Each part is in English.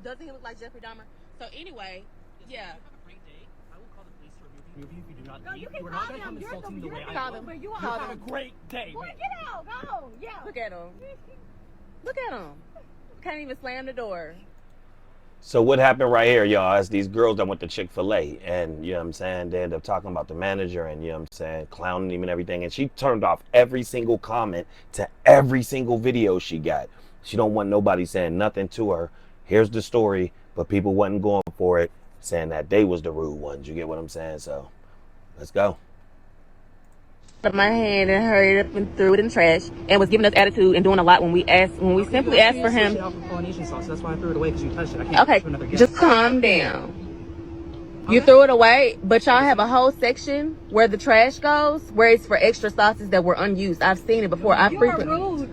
Doesn't he look like Jeffrey Dahmer? So anyway, yeah. Have a great day. I will call the police to remove you if you do not leave. You are not going to come insulting the way I am. You have a great day. Boy, get out. Go. Yeah. Look at him. Look at him. Can't even slam the door. So what happened right here, y'all, is these girls that went to Chick-Fil-A, and you know what I'm saying, they ended up talking about the manager and, you know what I'm saying, clowning him and everything, and she turned off every single comment to every single video she got. She don't want nobody saying nothing to her. Here's the story, but people wasn't going for it, saying that they was the rude ones. You get what I'm saying? So let's go. My hand and hurried up and threw it in the trash and was giving us attitude and doing a lot when we simply asked for him. That's why I threw it away, because you touched it. I can't Okay, another just calm down. You threw it away, but y'all have a whole section where the trash goes, where it's for extra sauces that were unused. I've seen it before. And it's okay.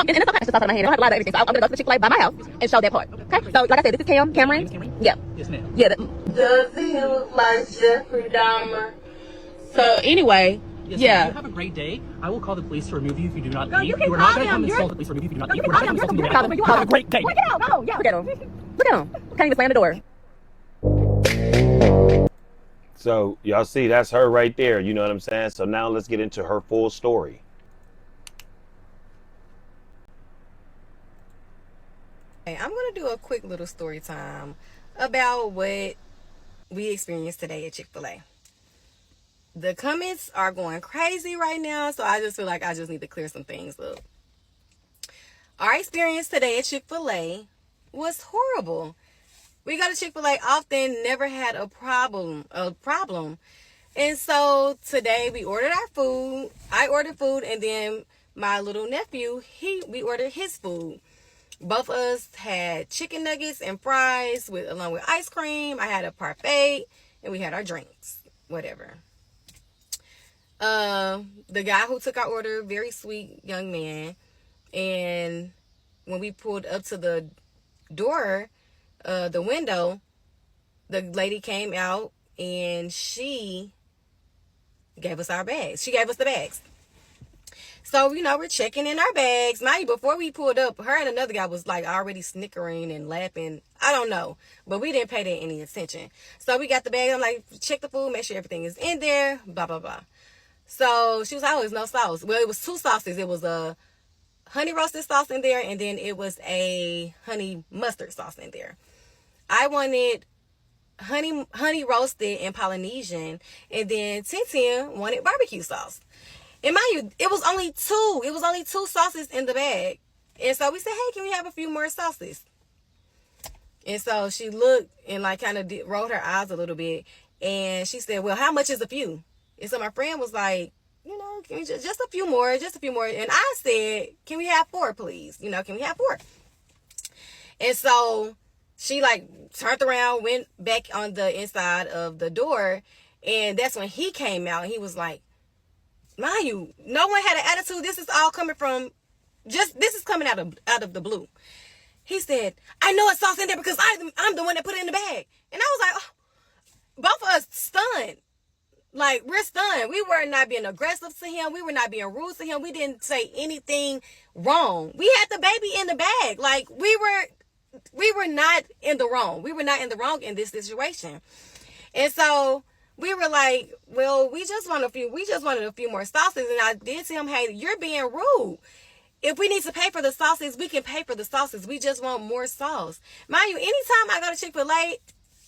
It's just out of my hand. I don't have a lot of everything. So I'm gonna go to the Chick-Fil-A by my house and show that part. Okay. So like I said, this is Cameron. Yeah. Yes, ma'am. Yeah. Does he look like Jeffrey Dahmer? So anyway. Yes, yeah. You have a great day. I will call the police to remove you if you do not leave. You are not going to come insult the police to remove you if you do not leave. You are not going to insult the police. Have a great day. Boy, get out. Go. Yeah. Look at him. Look at him. Can't even slam the door. So y'all see, that's her right there. You know what I'm saying? So now let's get into her full story. Hey, I'm going to do a quick little story time about what we experienced today at Chick-Fil-A. The comments are going crazy right now, so I just feel like I just need to clear some things up. Our experience today at Chick-Fil-A was horrible. We go to Chick-Fil-A often, never had a problem. And so today we ordered our food. I ordered food, and then my little nephew, we ordered his food. Both of us had chicken nuggets and fries along with ice cream. I had a parfait, and we had our drinks, whatever. The guy who took our order, very sweet young man, and when we pulled up to the door, the window, the lady came out and she gave us our bags. She gave us the bags. So, we're checking in our bags. Mind you, before we pulled up, her and another guy was like already snickering and laughing. I don't know, but we didn't pay that any attention. So we got the bag. I'm like, check the food, make sure everything is in there, blah, blah, blah. So she was like, oh, there's no sauce. Well, it was two sauces. It was a honey roasted sauce in there, and then it was a honey mustard sauce in there. I wanted honey roasted and Polynesian, and then Tintin wanted barbecue sauce. And mind you, it was only two sauces in the bag. And so we said, hey, can we have a few more sauces? And so she looked and kind of rolled her eyes a little bit, and she said, well, how much is a few? And so my friend was like, can we just a few more. And I said, can we have 4, please? Can we have 4? And so she turned around, went back on the inside of the door. And that's when he came out, and he was like, mind you, no one had an attitude. This is all coming from this is coming out of the blue. He said, I know it's sauce in there because I'm the one that put it in the bag. And I was like, oh, both of us stunned. We're stunned. We were not being aggressive to him. We were not being rude to him. We didn't say anything wrong. We had the baby in the bag. We were not in the wrong. We were not in the wrong in this situation. And so we were like, well, we just wanted a few more sauces. And I did tell him, hey, you're being rude. If we need to pay for the sauces, we can pay for the sauces. We just want more sauce. Mind you, anytime I go to Chick-Fil-A,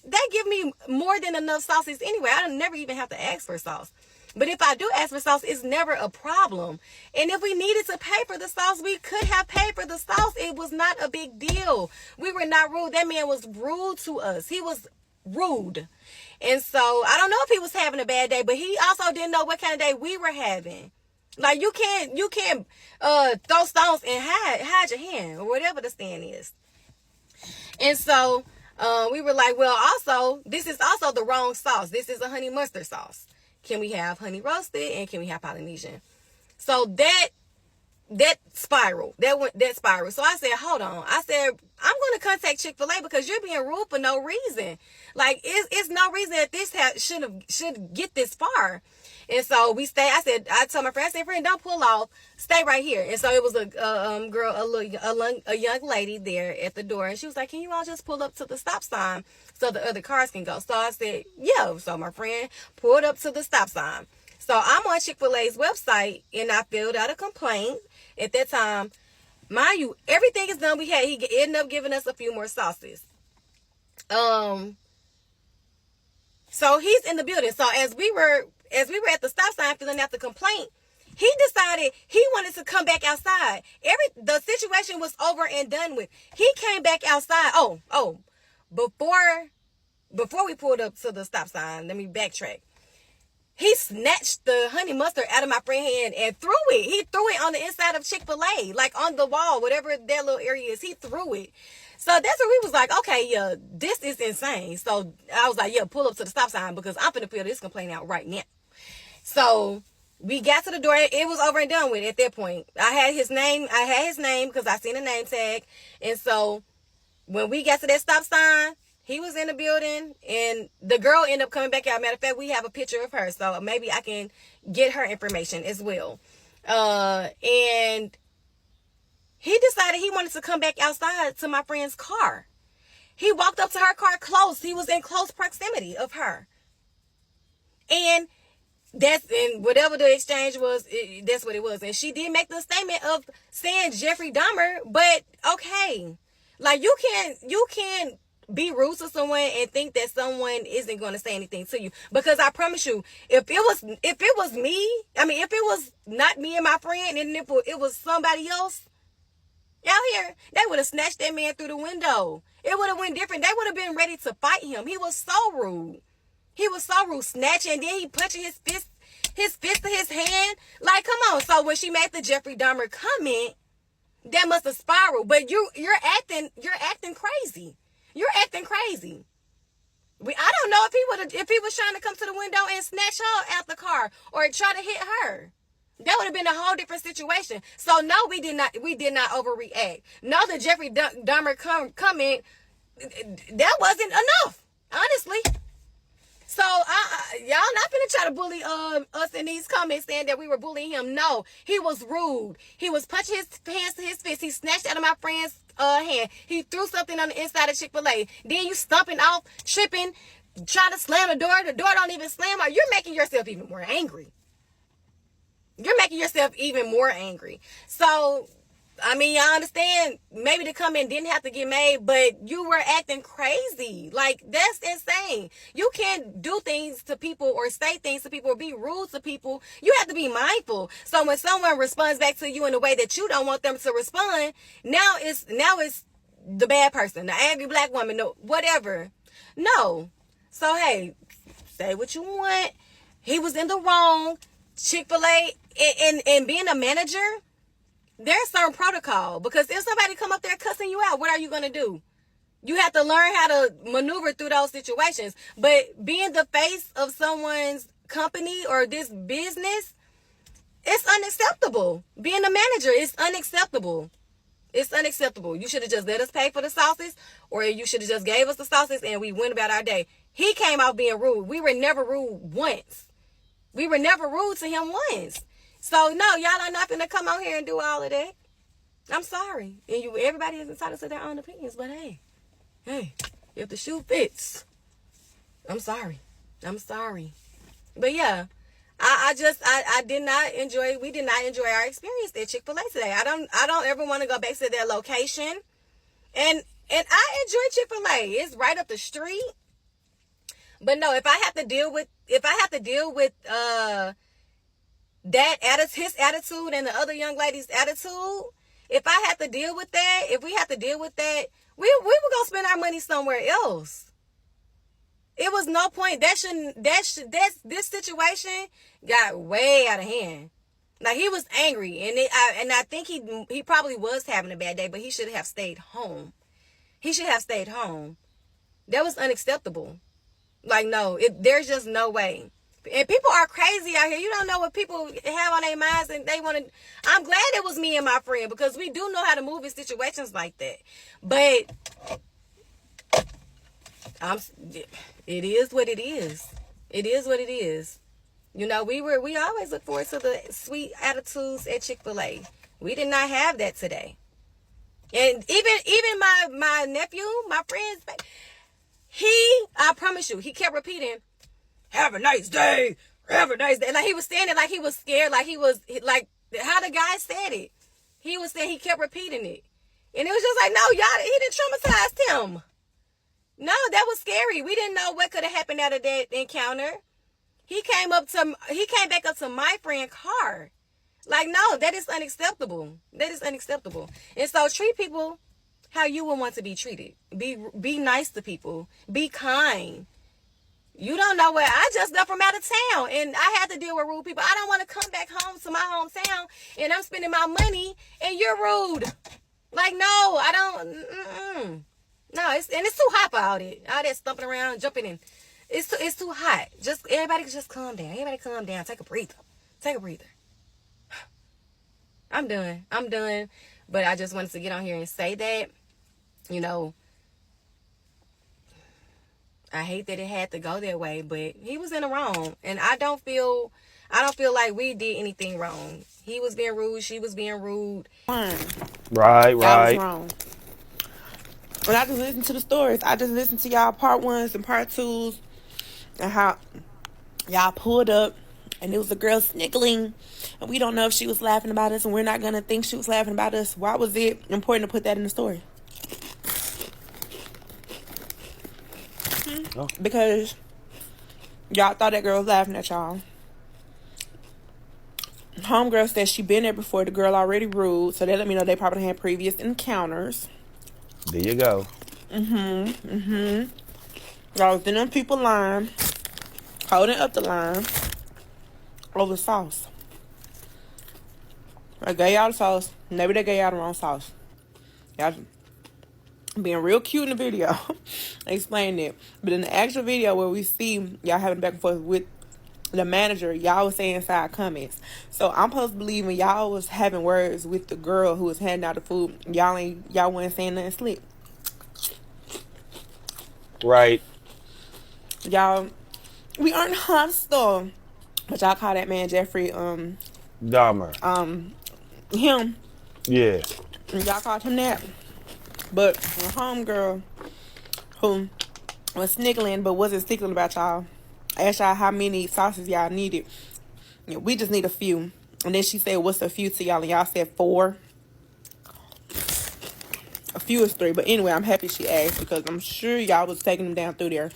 they give me more than enough sauces anyway. I don't never even have to ask for sauce. But if I do ask for sauce, it's never a problem. And if we needed to pay for the sauce, we could have paid for the sauce. It was not a big deal. We were not rude. That man was rude to us. He was rude. And so I don't know if he was having a bad day, but he also didn't know what kind of day we were having. You can't throw stones and hide your hand, or whatever the stand is. And so we were like, well, also, this is also the wrong sauce. This is a honey mustard sauce. Can we have honey roasted, and can we have Polynesian? So that spiral. So I said, hold on. I said, I'm going to contact Chick-fil-A because you're being rude for no reason. Like, it's no reason that this should get this far. And so we stay. I told my friend, I said, friend, don't pull off. Stay right here. And so it was a young lady there at the door. And she was like, can you all just pull up to the stop sign so the other cars can go? So I said, yeah. So my friend pulled up to the stop sign. So I'm on Chick-fil-A's website and I filled out a complaint. At that time, mind you, everything is done. He ended up giving us a few more sauces. So he's in the building. So as we were at the stop sign filling out the complaint, he decided he wanted to come back outside. The situation was over and done with. He came back outside. Before we pulled up to the stop sign, let me backtrack. He snatched the honey mustard out of my friend's hand and threw it. He threw it on the inside of Chick-fil-A, like on the wall, whatever their little area is. He threw it. So that's where we was like, okay, yeah, this is insane. So I was like, yeah, pull up to the stop sign because I'm finna fill this complaint out right now. So we got to the door. It was over and done with at that point. I had his name because I seen a name tag. And so when we got to that stop sign, he was in the building and the girl ended up coming back out. Matter of fact, we have a picture of her. So maybe I can get her information as well. And he decided he wanted to come back outside to my friend's car. He walked up to her car close. He was in close proximity of her. And whatever the exchange was, that's what it was. And she did make the statement of saying Jeffrey Dahmer, but okay. Like you can't be rude to someone and think that someone isn't going to say anything to you. Because I promise you, if it was not me and my friend, and if it was somebody else out here, they would have snatched that man through the window. It would have went different. They would have been ready to fight him. He was so rude. Snatching, and then he punching his fist to his hand. Like, come on. So when she made the Jeffrey Dahmer comment, that must have spiraled. But you're acting crazy. You're acting crazy. I don't know if he was trying to come to the window and snatch her out the car or try to hit her. That would have been a whole different situation. So no, we did not overreact. No, the Jeffrey Dahmer comment, that wasn't enough, honestly. So y'all not gonna try to bully us in these comments saying that we were bullying him. No, he was rude. He was punching his hands to his fist. He snatched out of my friend's hand. He threw something on the inside of Chick-fil-A. Then you stomping off, tripping, trying to slam the door. The door don't even slam. You're making yourself even more angry. So, I mean, I understand maybe the comment didn't have to get made, but you were acting crazy. Like, that's insane. You can't do things to people or say things to people or be rude to people. You have to be mindful. So when someone responds back to you in a way that you don't want them to respond, now it's the bad person, the angry black woman, no, whatever. No. So, hey, say what you want. He was in the wrong. Chick-fil-A, and being a manager, there's certain protocol, because if somebody come up there cussing you out, what are you going to do? You have to learn how to maneuver through those situations. But being the face of someone's company or this business, it's unacceptable. Being a manager is unacceptable. It's unacceptable. You should have just let us pay for the sauces, or you should have just gave us the sauces and we went about our day. He came out being rude. We were never rude once. We were never rude to him once. So, no, y'all are not going to come out here and do all of that. I'm sorry. And everybody is entitled to their own opinions. But, hey, if the shoe fits, I'm sorry. But, yeah, we did not enjoy our experience at Chick-fil-A today. I don't ever want to go back to that location. And I enjoy Chick-fil-A. It's right up the street. But no, if I have to deal with his attitude and the other young lady's attitude, if we have to deal with that, we were gonna spend our money somewhere else. It was no point. This situation got way out of hand. Like, he was angry, and I think he probably was having a bad day, but he should have stayed home. That was unacceptable. Like, no, there's just no way. And people are crazy out here. You don't know what people have on their minds, and they want to. I'm glad it was me and my friend, because we do know how to move in situations like that. But I'm. It is what it is. It is what it is. You know, we always look forward to the sweet attitudes at Chick-fil-A. We did not have that today. And even my nephew, my friends, I promise you, he kept repeating, "Have a nice day. Have a nice day." Like he was standing, like he was scared, like he was like how the guy said it. He was saying, he kept repeating it, and it was just like, no, y'all, he didn't traumatize him. No, that was scary. We didn't know what could have happened out of that encounter. He came back up to my friend's car. Like, no, that is unacceptable. That is unacceptable. And so treat people how you would want to be treated. Be nice to people. Be kind. You don't know where I just left from out of town and I had to deal with rude people. I don't want to come back home to my hometown and I'm spending my money and you're rude. Like, no, I don't. No, it's too hot for all that stumping around, jumping in. It's too hot. Everybody just calm down. Everybody calm down. Take a breather. Take a breather. I'm done. But I just wanted to get on here and say that, you know, I hate that it had to go that way, but he was in the wrong. And I don't feel like we did anything wrong. He was being rude. She was being rude. Right. Y'all was wrong. When I just listened to the stories, I just listened to y'all part ones and part twos and how y'all pulled up and it was a girl snickling and we don't know if she was laughing about us and we're not going to think she was laughing about us. Why was it important to put that in the story? Oh. Because y'all thought that girl was laughing at y'all. Homegirl said she been there before. The girl already rude, so they let me know they probably had previous encounters. There you go. Y'all was in them people line, holding up the line over sauce. I gave y'all the sauce. Maybe they gave y'all the wrong sauce. Y'all being real cute in the video. Explain it. But in the actual video where we see y'all having back and forth with the manager, y'all was saying side comments. So I'm supposed to believe when y'all was having words with the girl who was handing out the food, y'all wasn't saying nothing slick. Right. Y'all, we aren't hostile. But y'all call that man Jeffrey Dahmer. Him. Yeah. Y'all called him that. But the homegirl who was snickling but wasn't snickling about y'all, asked y'all how many sauces y'all needed. We just need a few. And then she said, what's a few to y'all? And y'all said 4. A few is 3. But anyway, I'm happy she asked because I'm sure y'all was taking them down through there.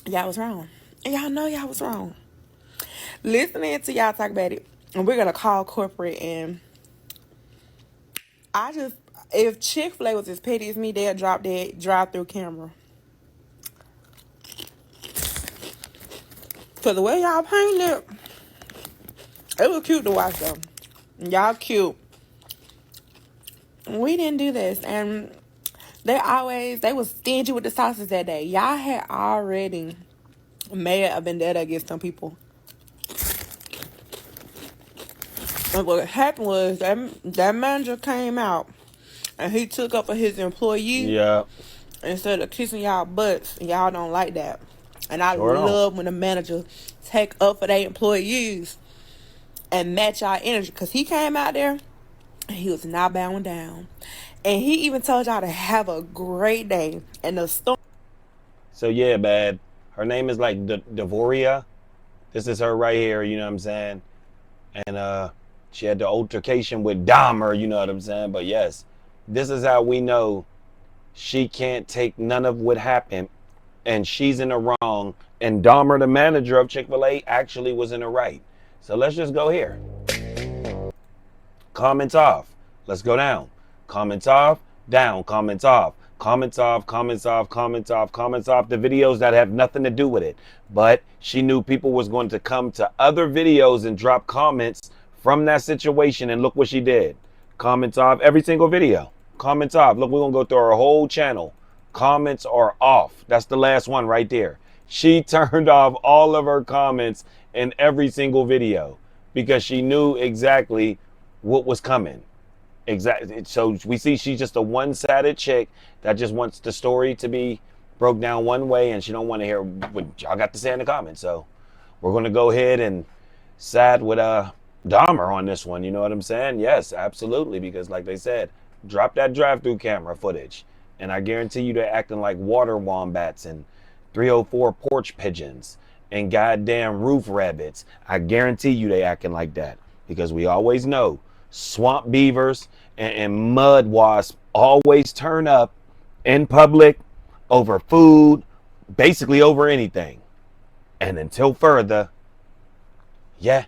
Y'all was wrong. And y'all know y'all was wrong. Listening to y'all talk about it, and we're going to call corporate, and if Chick-fil-A was as petty as me, they'd drop that drive-through camera. Because the way y'all painted it was cute to watch, though. Y'all cute. We didn't do this, and they was stingy with the sauces that day. Y'all had already made a vendetta against some people. And what happened was that manager came out and he took up for his employee. Yeah. Instead of kissing y'all butts. Y'all don't like that. And I Sure love when the manager take up for their employees and match our energy. Because he came out there and he was not bowing down. And he even told y'all to have a great day. And the storm. So yeah, bad. Her name is like Devoria. This is her right here, you know what I'm saying? And she had the altercation with Dahmer, you know what I'm saying? But yes, this is how we know she can't take none of what happened and she's in the wrong. And Dahmer, the manager of Chick-fil-A, actually was in the right. So let's just go here. Comments off. Let's go down. Comments off, down, comments off. Comments off, comments off, comments off, comments off. The videos that have nothing to do with it. But she knew people was going to come to other videos and drop comments from that situation. And look what she did. Comments off every single video. Comments off. Look, we're going to go through our whole channel. Comments are off. That's the last one right there. She turned off all of her comments in every single video because she knew exactly what was coming. Exactly. So we see she's just a one-sided chick that just wants the story to be broke down one way, and she don't want to hear what y'all got to say in the comments. So we're gonna go ahead and side with Dahmer on this one. You know what I'm saying? Yes, absolutely. Because like they said, drop that drive-through camera footage, and I guarantee you they're acting like water wombats and 304 porch pigeons and goddamn roof rabbits. I guarantee you they acting like that because we always know swamp beavers and mud wasps always turn up in public over food, basically over anything. And until further, yeah,